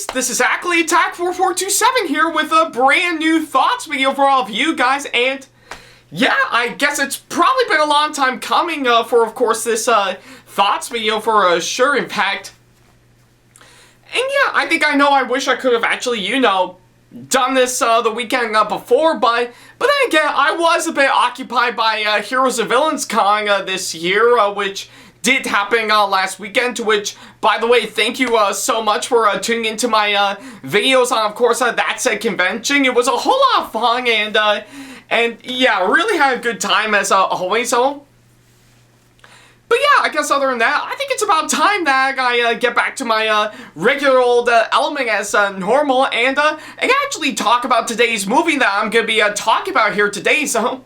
guys, this is Ackleyattack4427 here with a brand new thoughts video for all of you guys, and yeah, I guess it's probably been a long time coming for, of course, this thoughts video for sure, in fact. And yeah, I wish I could have actually, done this the weekend before, but then again, I was a bit occupied by Heroes and Villains Con this year, which did happen last weekend, to which, by the way, thank you so much for tuning into my videos on, of course, That's a Convention. It was a whole lot of fun, and yeah, really had a good time as always, so. But yeah, I guess other than that, I think it's about time that I get back to my regular old element as normal, and actually talk about today's movie that I'm going to be talking about here today, so.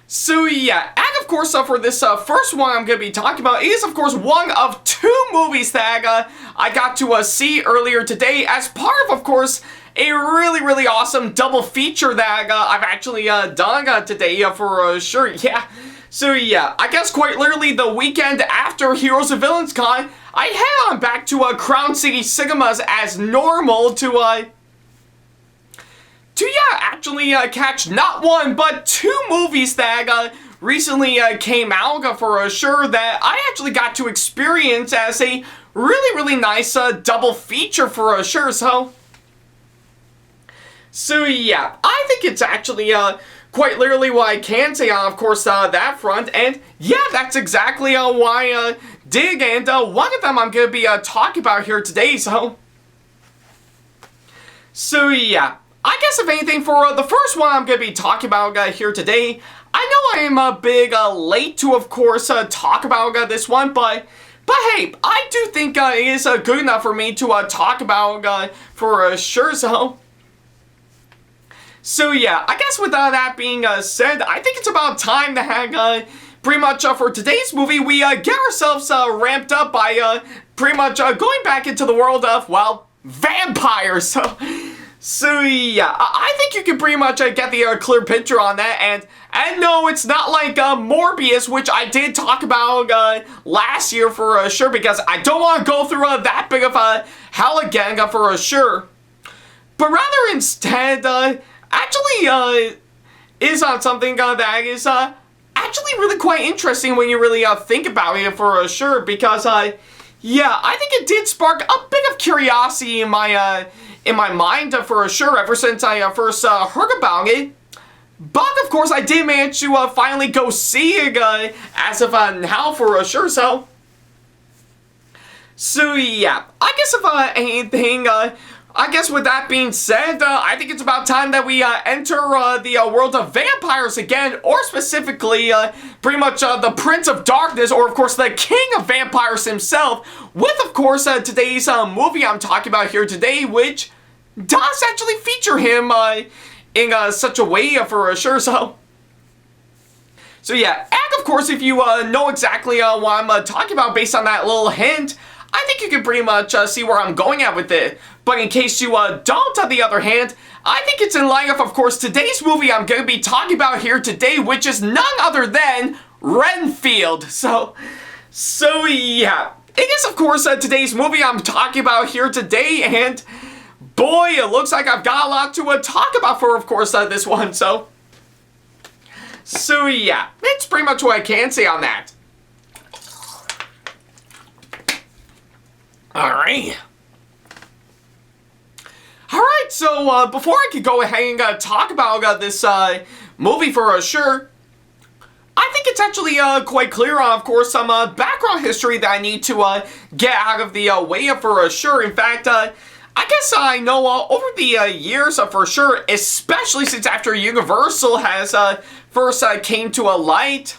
So yeah, and of course for this first one I'm going to be talking about is of course one of two movies that I got to see earlier today as part of course, a really awesome double feature that I've actually done today for sure, yeah. So yeah, I guess quite literally the weekend after Heroes and Villains Con, I head on back to Crown City Cinemas as normal to actually catch not one, but two movies that recently came out for sure that I actually got to experience as a really nice double feature for sure, so. So yeah, I think it's actually quite literally what I can say on, of course, that front, and yeah, that's exactly why I dig, and one of them I'm going to be talking about here today, so. So yeah. I guess if anything, for the first one I'm going to be talking about here today, I know I am a big late to, of course, talk about this one, but hey, I do think it is good enough for me to talk about for sure, so. So yeah, I guess with that being said, I think it's about time that pretty much for today's movie, we get ourselves ramped up by pretty much going back into the world of, well, vampires, so. So yeah, I think you can pretty much get the clear picture on that, and no, it's not like Morbius, which I did talk about last year for sure, because I don't want to go through that big of a hell again for sure. But rather instead, actually is on something that is actually really quite interesting when you really think about it for sure, because yeah, I think it did spark a bit of curiosity in my mind for sure ever since I first heard about it. But of course I did manage to finally go see it as of now for sure, so. So yeah, I guess if anything, I guess with that being said, I think it's about time that we enter the world of vampires again, or specifically, pretty much the Prince of Darkness, or of course the King of Vampires himself, with of course today's movie I'm talking about here today, which does actually feature him in such a way for sure, so. So yeah, and of course if you know exactly what I'm talking about based on that little hint, I think you can pretty much see where I'm going at with it. But in case you don't, on the other hand, I think it's in line of course, today's movie I'm going to be talking about here today, which is none other than Renfield. So yeah, it is, of course, today's movie I'm talking about here today, and boy, it looks like I've got a lot to talk about for, of course, this one, so. So yeah, it's pretty much what I can say on that. Alright. Alright, so before I could go ahead and talk about this movie for sure, I think it's actually quite clear on, of course, some background history that I need to get out of the way for sure. In fact, I guess I know over the years for sure, especially since after Universal has first came to a light,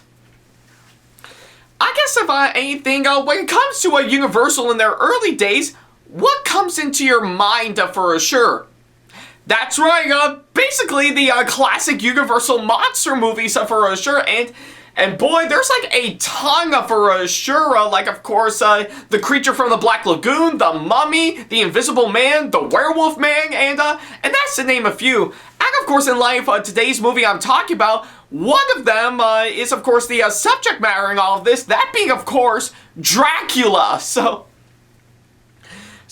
I guess if anything, when it comes to Universal in their early days, what comes into your mind for sure? That's right, basically the classic Universal monster movies for sure, and boy, there's like a ton for sure, like of course, The Creature from the Black Lagoon, The Mummy, The Invisible Man, The Werewolf Man, and that's to name a few. And of course, in life, today's movie I'm talking about, one of them is of course the subject matter in all of this, that being of course, Dracula, so.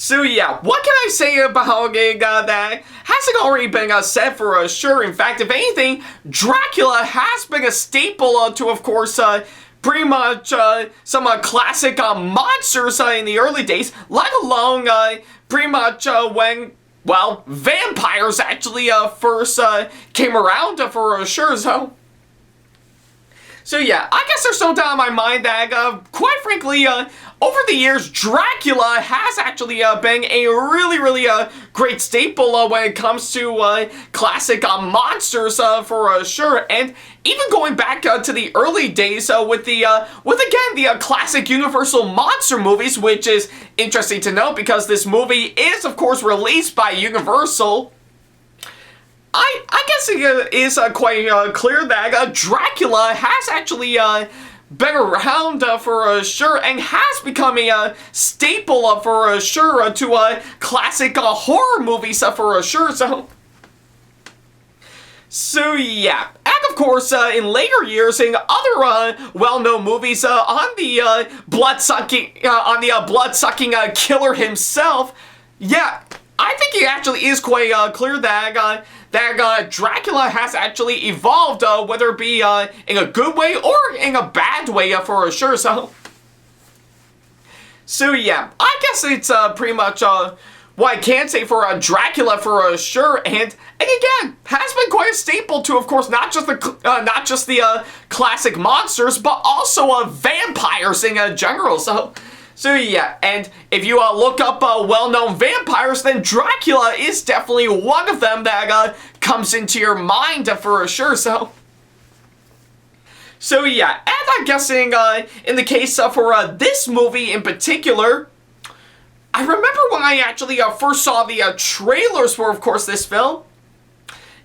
So yeah, what can I say about that hasn't already been said for sure. In fact, if anything, Dracula has been a staple to, of course, pretty much some classic monsters in the early days, let alone pretty much when, well, vampires actually first came around for sure. So yeah, I guess there's no doubt in my mind that, quite frankly, over the years, Dracula has actually been a really great staple when it comes to classic monsters for sure. And even going back to the early days with again the classic Universal monster movies, which is interesting to note because this movie is, of course, released by Universal. I guess it is quite clear that Dracula has actually been around for sure and has become a staple for sure to classic horror movies for sure. So yeah, and of course, in later years, in other well-known movies on the blood-sucking killer himself, yeah, I think it actually is quite clear that Dracula has actually evolved, whether it be in a good way or in a bad way for sure. So yeah, I guess it's pretty much what I can say for Dracula for sure, and again has been quite a staple to, of course, not just the classic monsters, but also vampires in general. So yeah, and if you look up well-known vampires, then Dracula is definitely one of them that comes into your mind for sure. So yeah, and I'm guessing in the case for this movie in particular, I remember when I actually first saw the trailers for, of course, this film,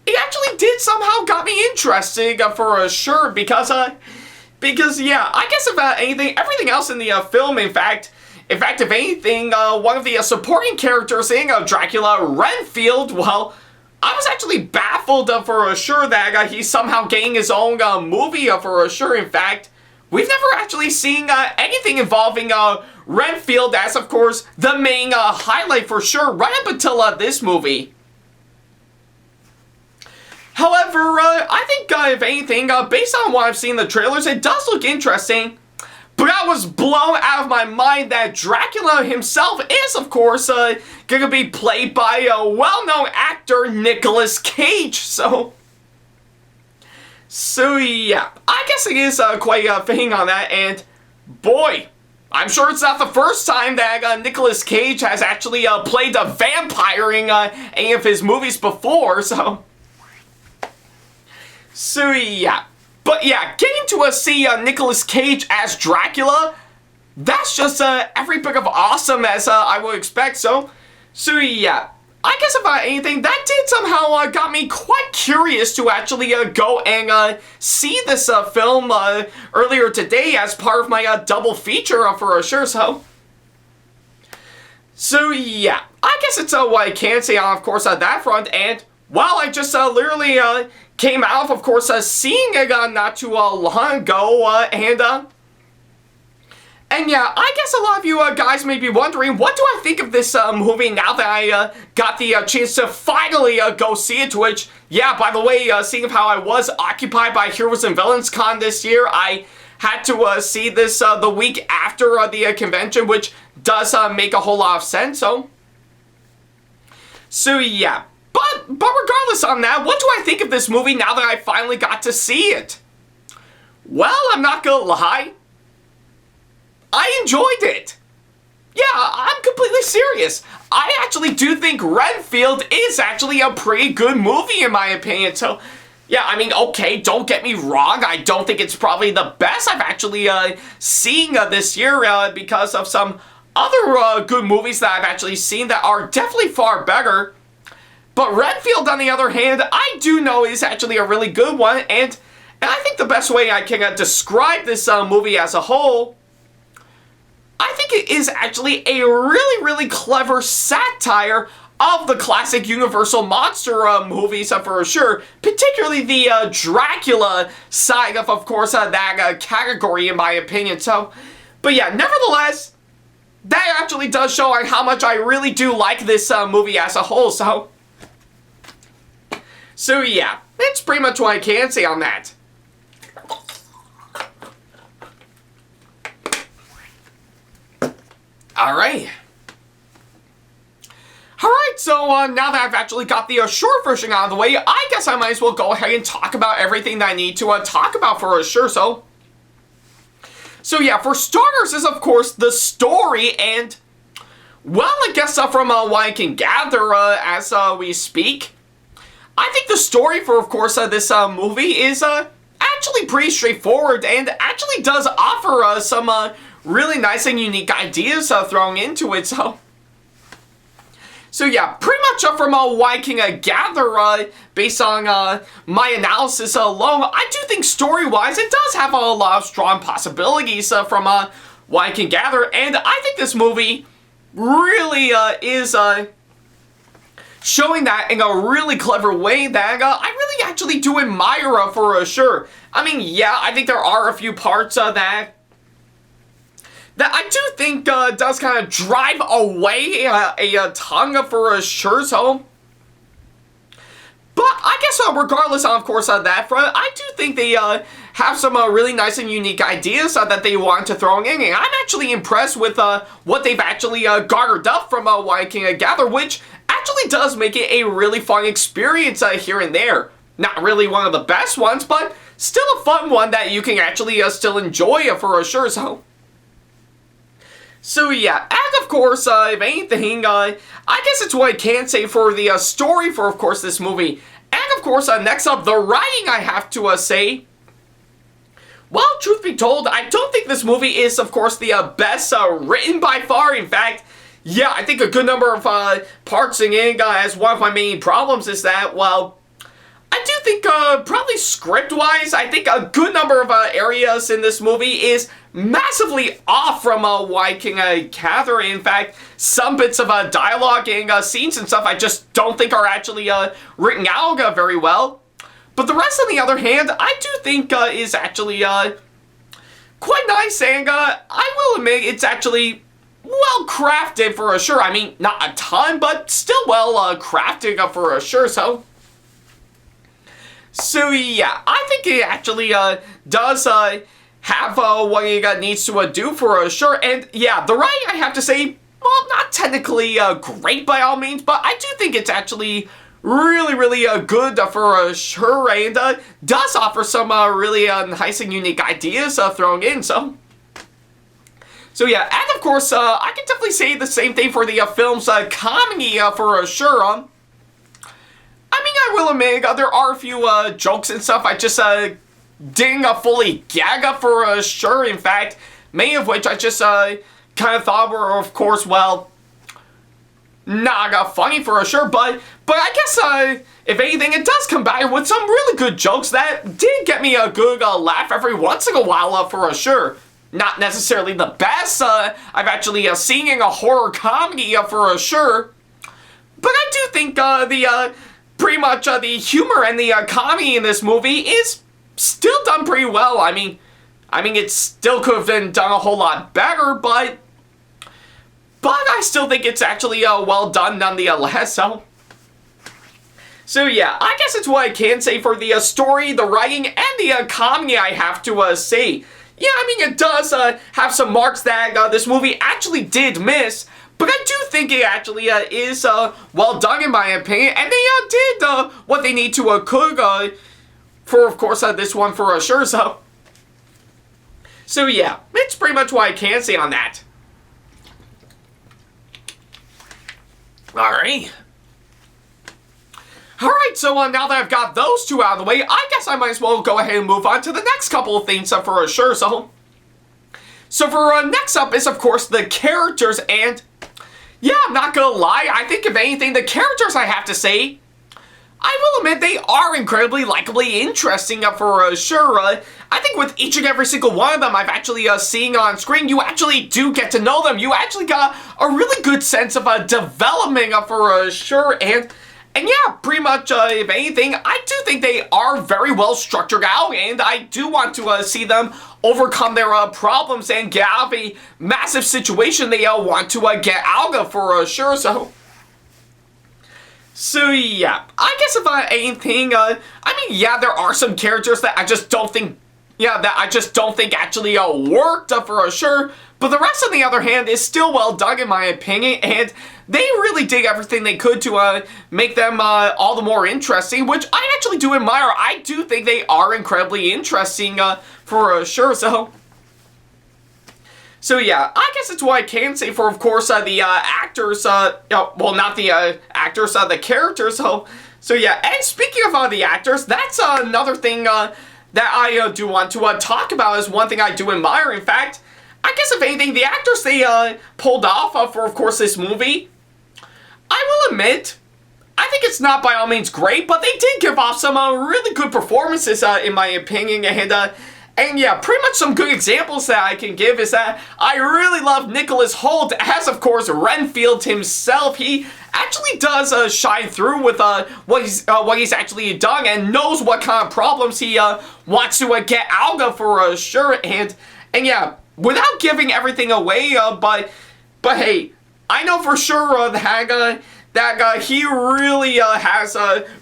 it actually did somehow got me interested for sure because yeah, I guess if anything, everything else in the film, in fact, if anything, one of the supporting characters in Dracula, Renfield, well, I was actually baffled for sure that he's somehow getting his own movie for sure. In fact, we've never actually seen anything involving Renfield as, of course, the main highlight for sure, right up until this movie. However, I think, if anything, based on what I've seen in the trailers, it does look interesting. But I was blown out of my mind that Dracula himself is, of course, gonna be played by a well-known actor, Nicolas Cage. So yeah, I guess it is quite fitting on that. And boy, I'm sure it's not the first time that Nicolas Cage has actually played a vampire in any of his movies before. So yeah, but yeah, getting to see Nicolas Cage as Dracula, that's just every bit of awesome as I would expect. So yeah, I guess if anything, that did somehow got me quite curious to actually go and see this film earlier today as part of my double feature for sure. So yeah, I guess it's what I can say on, of course, that front. And well, I just literally came out of course, seeing it not too long ago, and yeah, I guess a lot of you guys may be wondering, what do I think of this movie now that I got the chance to finally go see it, which, yeah, by the way, seeing how I was occupied by Heroes and Villains Con this year, I had to see this the week after the convention, which does make a whole lot of sense, so yeah. But regardless on that, what do I think of this movie now that I finally got to see it? Well, I'm not gonna lie, I enjoyed it. Yeah, I'm completely serious. I actually do think Renfield is actually a pretty good movie in my opinion. So, yeah, I mean, okay, don't get me wrong. I don't think it's probably the best I've actually seen this year because of some other good movies that I've actually seen that are definitely far better. But Renfield, on the other hand, I do know is actually a really good one, and I think the best way I can describe this movie as a whole, I think it is actually a really clever satire of the classic Universal monster movies for sure, particularly the Dracula side of course, that category in my opinion. So, but yeah, nevertheless, that actually does show like how much I really do like this movie as a whole. So yeah, that's pretty much what I can say on that. Alright. Alright, so now that I've actually got the short version out of the way, I guess I might as well go ahead and talk about everything that I need to talk about for sure. So yeah, for starters is of course the story, and well, I guess from what I can gather as we speak, I think the story for of course this movie is actually pretty straightforward, and actually does offer some really nice and unique ideas thrown into it. So yeah, pretty much from what I can gather based on my analysis alone, I do think story-wise it does have a lot of strong possibilities from what I can gather, and I think this movie really is showing that in a really clever way that I really actually do admire for sure. I mean, yeah, I think there are a few parts that I do think does kind of drive away a tongue for sure. So, but I guess regardless of course of that front, I do think they have some really nice and unique ideas that they want to throw in, and I'm actually impressed with what they've actually garnered up from what I can gather, which actually does make it a really fun experience here and there. Not really one of the best ones, but still a fun one that you can actually still enjoy for sure. So yeah, and of course, if anything, I guess it's what I can say for the story for, of course, this movie. And of course, next up, the writing, I have to say. Well, truth be told, I don't think this movie is, of course, the best written by far. In fact, yeah, I think a good number of parts in it as one of my main problems is that, well, I do think probably script-wise, I think a good number of areas in this movie is massively off from what I can gather. In fact, some bits of dialogue and scenes and stuff I just don't think are actually written out very well. But the rest, on the other hand, I do think is actually quite nice, and I will admit it's actually well crafted for sure. I mean, not a ton, but still well crafted for sure. So yeah, I think it actually does have what it needs to do for sure. And yeah, the writing, I have to say, well, not technically great by all means, but I do think it's actually really good for sure, and does offer some really nice and unique ideas thrown in. So yeah, and of course, I can definitely say the same thing for the film's comedy for sure. I mean, I will admit, there are a few jokes and stuff I just didn't fully gag for sure. In fact, many of which I just kind of thought were, of course, well, not funny for sure. But I guess, if anything, it does come back with some really good jokes that did get me a good laugh every once in a while for sure. Not necessarily the best I've actually seen in a horror comedy for sure. But I do think pretty much the humor and the comedy in this movie is still done pretty well. I mean, it still could have been done a whole lot better, but I still think it's actually well done nonetheless. So yeah, I guess it's what I can say for the story, the writing, and the comedy, I have to say. Yeah, I mean, it does have some marks that this movie actually did miss, but I do think it actually is well done in my opinion, and they did what they need to cook for, of course, this one for sure. So yeah, it's pretty much what I can say on that. Alright, so now that I've got those two out of the way, I guess I might as well go ahead and move on to the next couple of things for sure. So for next up is, of course, the characters, and yeah, I'm not gonna lie, I think if anything, the characters, I have to say, I will admit they are incredibly likably interesting for sure. I think with each and every single one of them I've actually seen on screen, you actually do get to know them. You actually got a really good sense of development for sure, and And yeah, pretty much, if anything, I do think they are very well structured out, and I do want to see them overcome their problems and get out of a massive situation they want to get out of for sure. So yeah, I guess if anything, I mean, yeah, there are some characters that I just don't think, actually worked for sure. But the rest, on the other hand, is still well done in my opinion, and they really did everything they could to make them all the more interesting, which I actually do admire. I do think they are incredibly interesting for sure. So yeah, I guess that's what I can say for, of course, the actors, well, not the actors, the characters. So yeah, and speaking of the actors, that's another thing that I do want to talk about, is one thing I do admire. In fact, I guess if anything, the actors they pulled off for, of course, this movie, I will admit, I think it's not by all means great, but they did give off some really good performances, in my opinion, and yeah, pretty much some good examples that I can give is that I really love Nicholas Hoult as, of course, Renfield himself. He actually does shine through with what he's actually done, and knows what kind of problems he wants to get out of for sure. And yeah, without giving everything away, but hey, I know for sure that he really has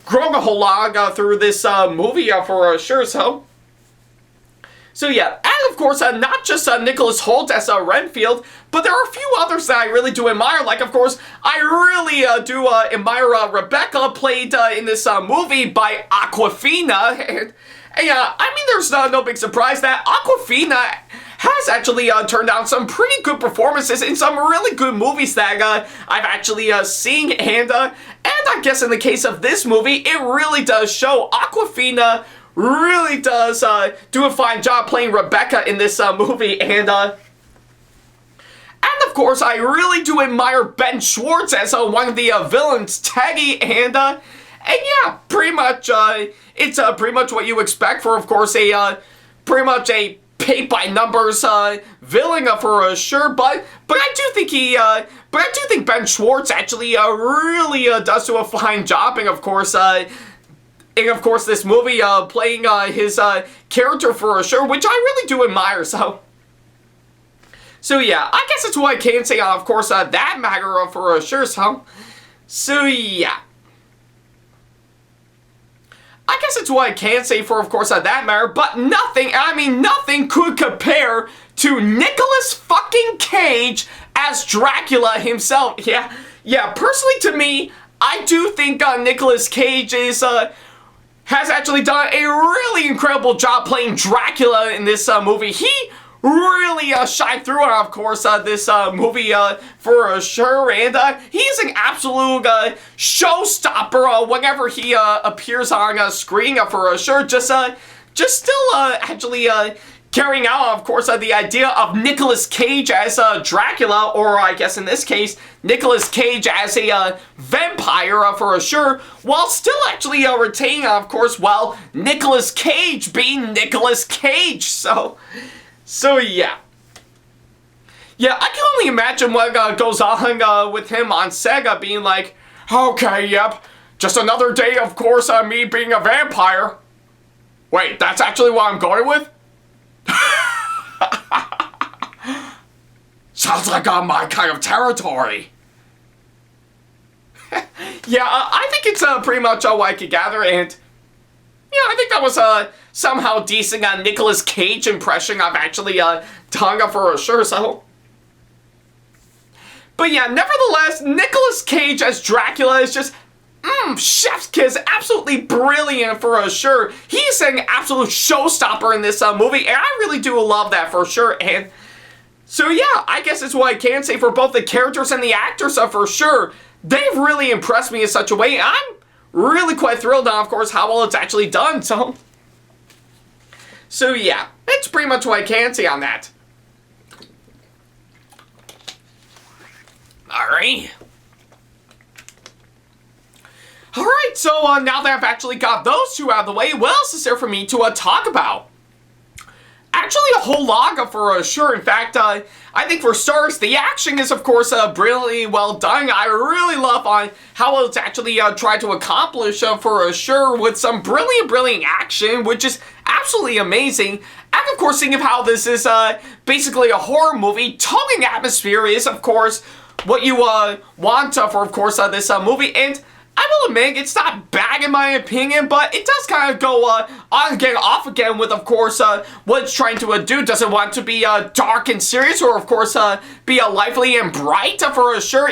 grown a whole lot through this movie for sure. So yeah, and of course, not just Nicholas Hoult as Renfield, but there are a few others that I really do admire. Like, of course, I really do admire Rebecca, played in this movie by Awkwafina. And yeah, I mean, there's no big surprise that Awkwafina has actually turned out some pretty good performances in some really good movies that I've actually seen. And I guess in the case of this movie, it really does show. Awkwafina really does do a fine job playing Rebecca in this movie, and of course, I really do admire Ben Schwartz as one of the villains, Teggy, and yeah, pretty much it's pretty much what you expect for, of course, pretty much a paint by numbers villain for sure. But I do think Ben Schwartz actually really does do a fine job, and of course. This movie playing his character for sure, which I really do admire. So yeah, I guess that's what I can say. Of course, that matter for sure. So yeah, I guess it's what I can say for, of course, that matter. But nothing. I mean, nothing could compare to Nicolas fucking Cage as Dracula himself. Yeah. Personally, to me, I do think Nicolas Cage has actually done a really incredible job playing Dracula in this movie. He really shined through, of course, this movie for sure, and he's an absolute showstopper whenever he appears on screen for sure. Just still actually carrying out, of course, the idea of Nicolas Cage as Dracula, or I guess in this case, Nicolas Cage as a vampire for sure, while still actually retaining, of course, well, Nicolas Cage being Nicolas Cage. So yeah. Yeah, I can only imagine what goes on with him on Sega being like, okay, yep, just another day, of course, me being a vampire. Wait, that's actually what I'm going with? Sounds like my kind of territory. Yeah, I think it's pretty much all I could gather, and yeah, I think that was somehow decent Nicolas Cage impression I've actually done for sure. But yeah, nevertheless, Nicolas Cage as Dracula is just chef's kiss, absolutely brilliant for sure. He's an absolute showstopper in this movie, and I really do love that for sure. And so yeah, I guess it's what I can say for both the characters and the actors for sure. They've really impressed me in such a way. I'm really quite thrilled on, of course, how well it's actually done. So yeah, that's pretty much what I can say on that. Alright. Alright, so now that I've actually got those two out of the way, what else is there for me to talk about? Actually, actually a whole lot for sure. In fact, I think for starters, the action is, of course, brilliantly well done. I really love how it's actually tried to accomplish for sure with some brilliant action, which is absolutely amazing. And, of course, thinking of how this is basically a horror movie, talking atmosphere is, of course, what you want for, of course, this movie. And I will admit, it's not bad in my opinion, but it does kind of go on again, off again with, of course, what it's trying to do. Does it want to be dark and serious, or, of course, be lively and bright for sure?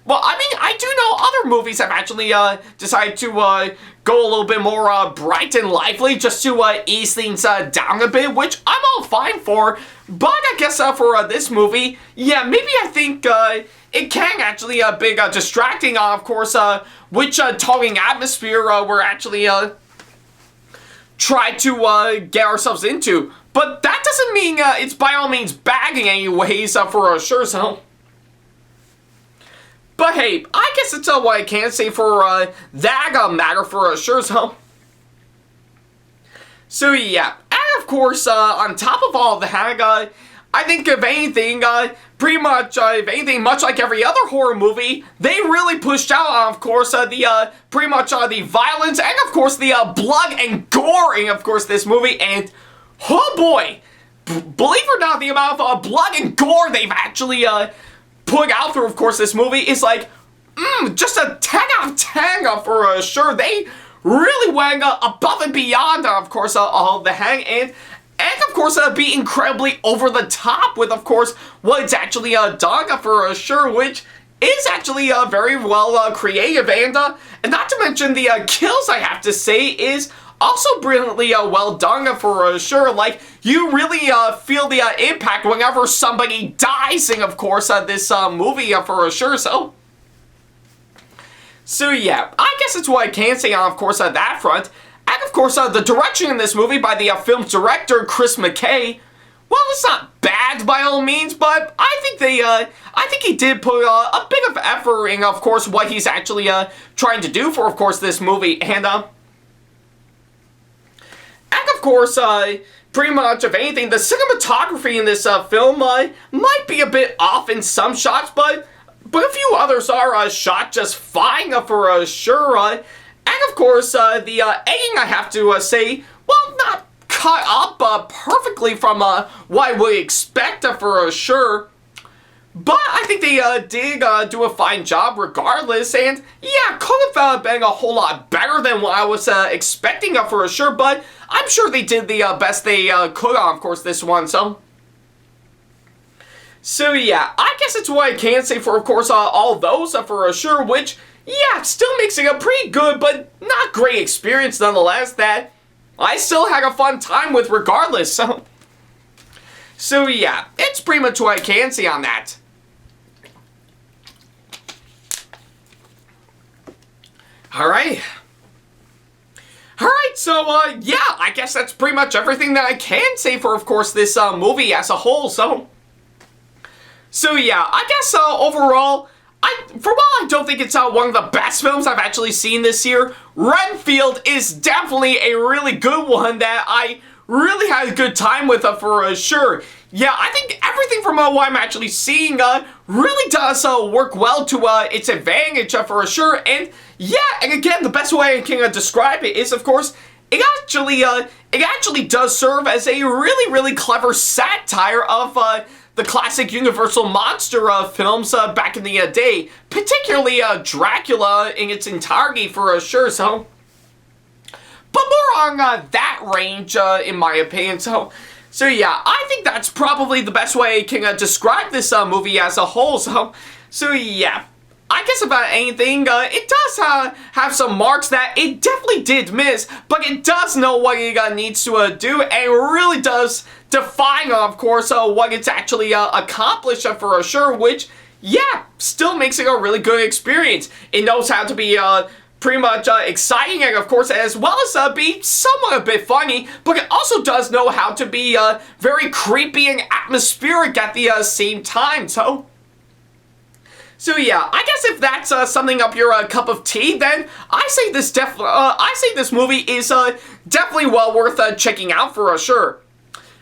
Well, I mean, I do know other movies have actually decided to go a little bit more bright and lively just to ease things down a bit, which I'm all fine for. But I guess for this movie, yeah, maybe I think it can actually be distracting, of course, which talking atmosphere we're actually try to get ourselves into. But that doesn't mean it's by all means bad in any ways for sure, so. But hey, I guess it's what I can say for that matter for sure, so. So yeah, and of course, on top of all that, I think if anything, pretty much, if anything, much like every other horror movie, they really pushed out, of course, pretty much the violence and, of course, the blood and gore in, of course, this movie. And oh boy, believe it or not, the amount of blood and gore they've actually put out through, of course, this movie is like, just a 10 out of 10 for sure. They really went above and beyond, of course, all the hang, and of course, be incredibly over the top with, of course, what it's actually done for sure, which is actually very well creative, and not to mention the kills, I have to say, is also brilliantly well done for sure. Like, you really feel the impact whenever somebody dies in, of course, this movie for sure, So yeah, I guess it's what I can say on, of course, that front. And of course, the direction in this movie by the film's director, Chris McKay, well, it's not bad by all means, but I think he did put a bit of effort in, of course, what he's actually trying to do for, of course, this movie. And of course, pretty much, if anything, the cinematography in this film might be a bit off in some shots, but a few others are shot just fine for sure. And of course, the editing, I have to say, well, not cut up perfectly from what I would expect for sure. But I think they did do a fine job regardless, and yeah, could have been a whole lot better than what I was expecting for sure, but I'm sure they did the best they could on, of course, this one, so. So yeah, I guess it's what I can say for, of course, all those for sure, which, yeah, still makes it a pretty good but not great experience nonetheless that I still had a fun time with regardless, so. So yeah, it's pretty much what I can say on that. Alright. Alright, so, yeah, I guess that's pretty much everything that I can say for, of course, this movie as a whole, so. So, yeah, I guess, overall, for while I don't think it's one of the best films I've actually seen this year, Renfield is definitely a really good one that I really had a good time with for sure. Yeah, I think everything from what I'm actually seeing really does work well to its advantage for sure. And yeah, and again, the best way I can describe it is, of course, it actually does serve as a really clever satire of the classic Universal monster films back in the day, particularly Dracula in its entirety for sure. So, but more on that range, in my opinion. So yeah, I think that's probably the best way I can describe this movie as a whole. So yeah, I guess about anything, it does have some marks that it definitely did miss, but it does know what it needs to do, and it really does define, of course, what it's actually accomplished for sure, which, yeah, still makes it a really good experience. It knows how to be pretty much exciting, and of course, as well as be somewhat a bit funny, but it also does know how to be very creepy and atmospheric at the same time, so yeah, I guess if that's something up your cup of tea, then I say this movie is definitely well worth checking out for sure.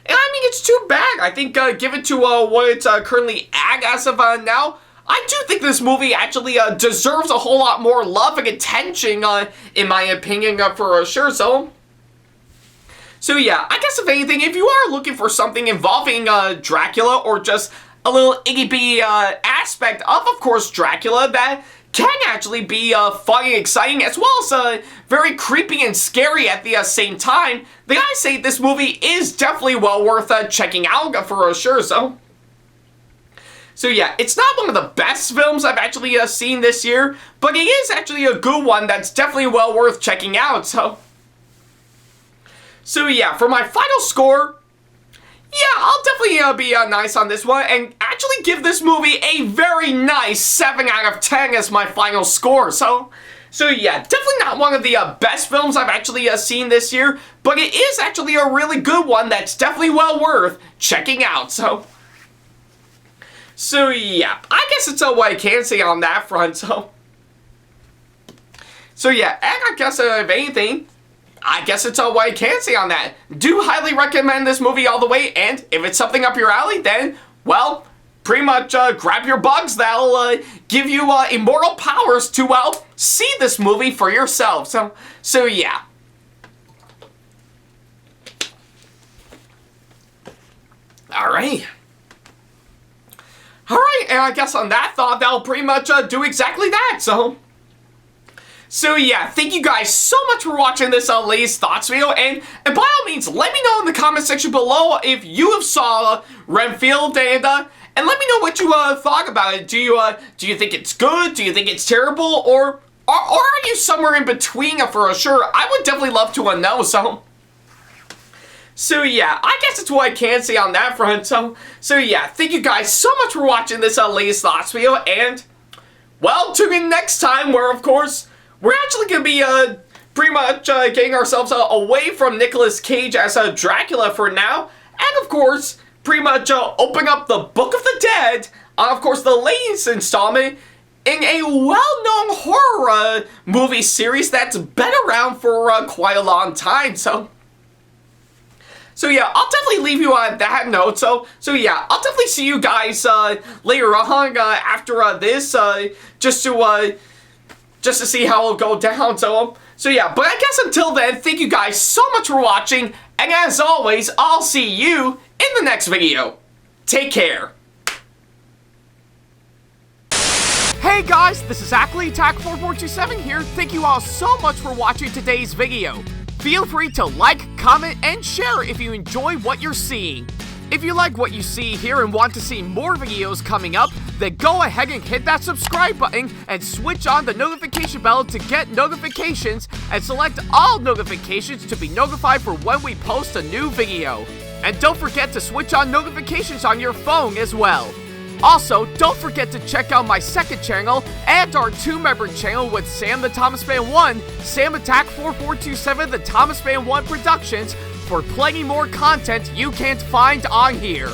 And I mean, it's too bad. I think given to what it's currently at as of now, I do think this movie actually deserves a whole lot more love and attention, in my opinion, for sure. So yeah, I guess if anything, if you are looking for something involving Dracula, or just a little itty-bitty aspect of course, Dracula, that can actually be fun and exciting, as well as very creepy and scary at the same time, then I say this movie is definitely well worth checking out for sure. So yeah, it's not one of the best films I've actually seen this year, but it is actually a good one that's definitely well worth checking out. So yeah, for my final score, yeah, I'll definitely be nice on this one, and actually give this movie a very nice 7 out of 10 as my final score. So yeah, definitely not one of the best films I've actually seen this year, but it is actually a really good one that's definitely well worth checking out. So yeah, I guess it's what I can say on that front. So yeah, and I guess if anything, I guess it's what I can say on that. Do highly recommend this movie all the way, and if it's something up your alley, then, well, pretty much grab your bugs. That'll give you immortal powers to, well, see this movie for yourself. So yeah. Alright, and I guess on that thought, that'll pretty much do exactly that. So yeah, thank you guys so much for watching this latest thoughts video, and by all means, let me know in the comment section below if you have saw Renfield, and let me know what you thought about it. Do you think it's good? Do you think it's terrible? Or are you somewhere in between for sure? I would definitely love to know. So yeah, I guess it's what I can say on that front. So yeah, thank you guys so much for watching this latest thoughts video, and well, tune in next time, where of course we're actually going to be pretty much getting ourselves away from Nicolas Cage as Dracula for now, and of course pretty much opening up the Book of the Dead, of course the latest installment in a well-known horror movie series that's been around for quite a long time. So yeah, I'll definitely leave you on that note. So yeah, I'll definitely see you guys later on after this, just to see how it'll go down. So yeah, but I guess until then, thank you guys so much for watching, and as always, I'll see you in the next video. Take care. Hey guys, this is Ackleyattack4427 here. Thank you all so much for watching today's video. Feel free to like, comment, and share if you enjoy what you're seeing. If you like what you see here and want to see more videos coming up, then go ahead and hit that subscribe button and switch on the notification bell to get notifications, and select all notifications to be notified for when we post a new video. And don't forget to switch on notifications on your phone as well. Also, don't forget to check out my second channel and our 2-member channel with SamAttack4427's, SamAttack4427TheThomasFan1 Productions, for plenty more content you can't find on here.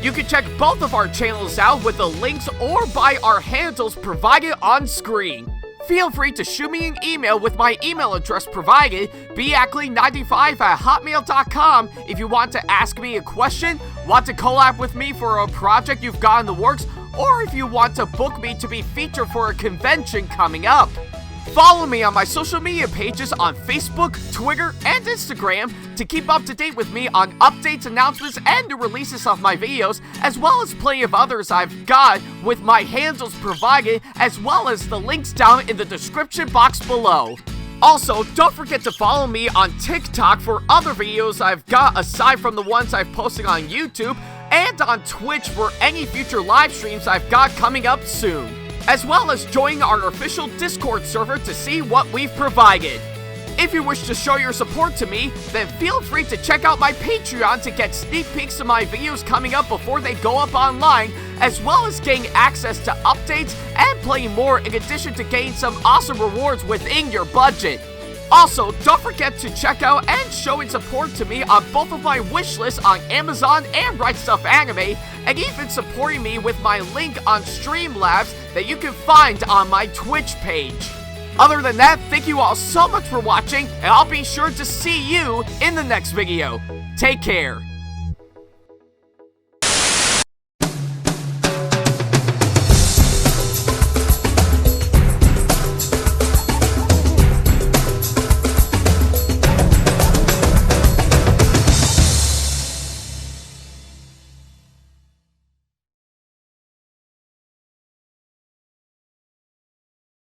You can check both of our channels out with the links or by our handles provided on screen. Feel free to shoot me an email with my email address provided, backley95@hotmail.com, if you want to ask me a question, want to collab with me for a project you've got in the works, or if you want to book me to be featured for a convention coming up. Follow me on my social media pages on Facebook, Twitter, and Instagram to keep up to date with me on updates, announcements, and new releases of my videos, as well as plenty of others I've got with my handles provided, as well as the links down in the description box below. Also, don't forget to follow me on TikTok for other videos I've got aside from the ones I've posted on YouTube, and on Twitch for any future live streams I've got coming up soon, as well as joining our official Discord server to see what we've provided. If you wish to show your support to me, then feel free to check out my Patreon to get sneak peeks of my videos coming up before they go up online, as well as getting access to updates and playing more, in addition to getting some awesome rewards within your budget. Also, don't forget to check out and showing support to me on both of my wish lists on Amazon and Right Stuff Anime, and even supporting me with my link on Streamlabs that you can find on my Twitch page. Other than that, thank you all so much for watching, and I'll be sure to see you in the next video. Take care.